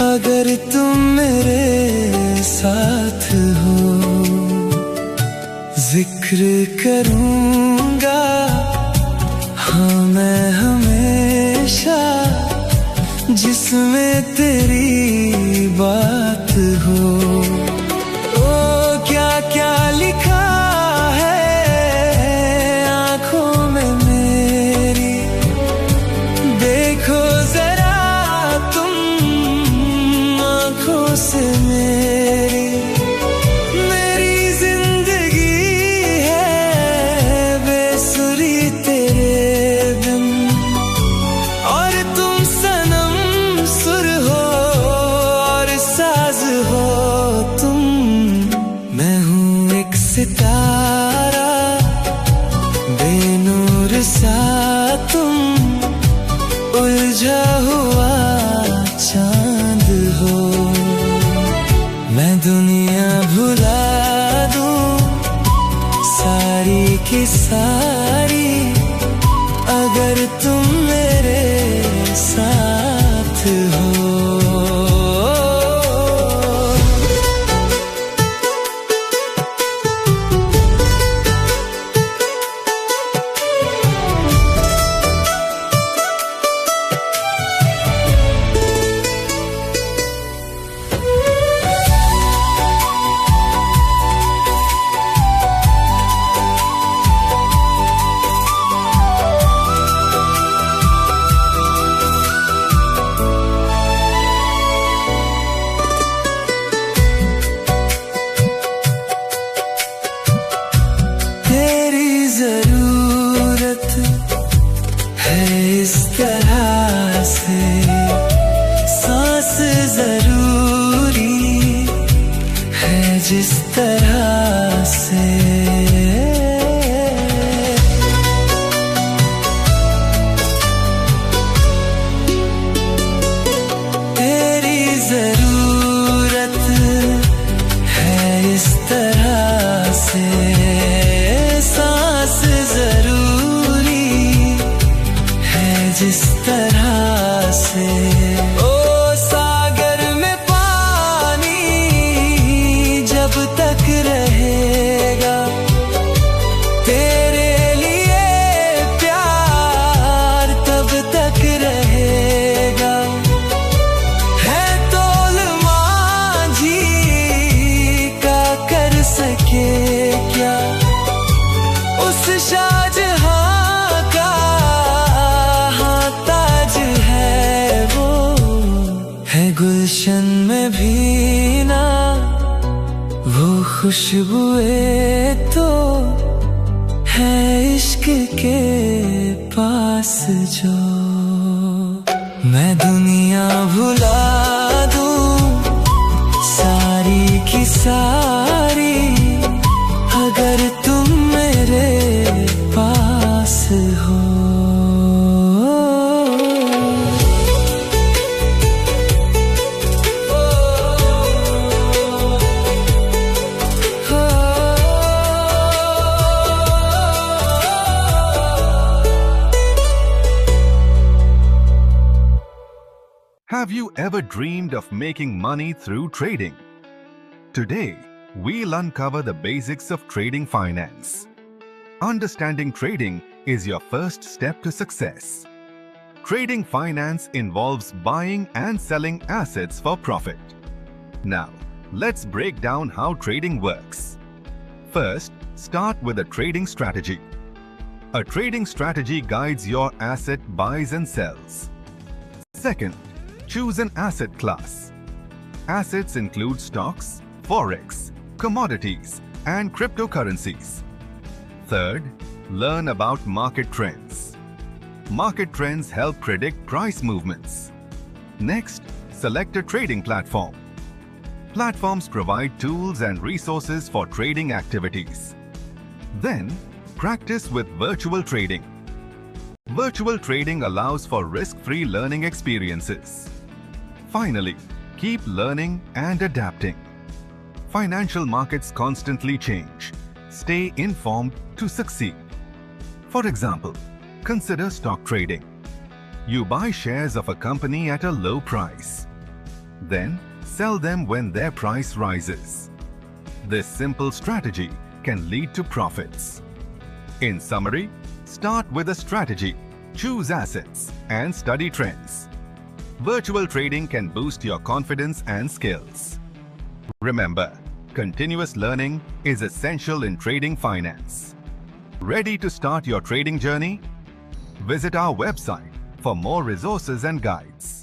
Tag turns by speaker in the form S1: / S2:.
S1: अगर तुम मेरे साथ हो, जिक्र करूंगा हाँ मैं हमेशा, जिसमें तेरी बात हो। ओ क्या क्या लिखा है आंखों में मेरी, देखो जरा तुम आंखों से मेरी। मेरी जिंदगी है बेसुरी तेरे बिन, और तुम सनम सुर हो और साज हो तुम। मैं हूँ एक सितारा बेनूर सा तुम, उलझा हुआ चांद हो। मैं दुनिया भुला दूं सारी की सारी, अगर तुम मेरे साथ हो। जरूरत है इस तरह से, सांस जरूरी है जिस तरह से। तेरी जरूरत है इस तरह से, जिस तरह से। ओ सागर में पानी जब तक रहेगा, तेरे लिए प्यार तब तक रहेगा। है तोल मांझी का कर सके क्या उस शाहजहां गुलशन में भी ना वो खुशबुएं तो है इश्क के पास जो। मैं दुनिया भुला दूं सारी की सारी, अगर तुम मेरे पास हो।
S2: Have you ever dreamed of making money through trading? Today, we'll uncover the basics of trading finance. Understanding trading is your first step to success. Trading finance involves buying and selling assets for profit. Now, let's break down how trading works. First, start with a trading strategy. A trading strategy guides your asset buys and sells. Second, choose an asset class. Assets include stocks, forex, commodities, and cryptocurrencies. Third, learn about market trends. Market trends help predict price movements. Next, select a trading platform. Platforms provide tools and resources for trading activities. Then, practice with virtual trading. Virtual trading allows for risk-free learning experiences. Finally, keep learning and adapting. Financial markets constantly change. Stay informed to succeed. For example, consider stock trading. You buy shares of a company at a low price. Then sell them when their price rises. This simple strategy can lead to profits. In summary, start with a strategy, choose assets, and study trends. Virtual trading can boost your confidence and skills. Remember, continuous learning is essential in trading finance. Ready to start your trading journey? Visit our website for more resources and guides.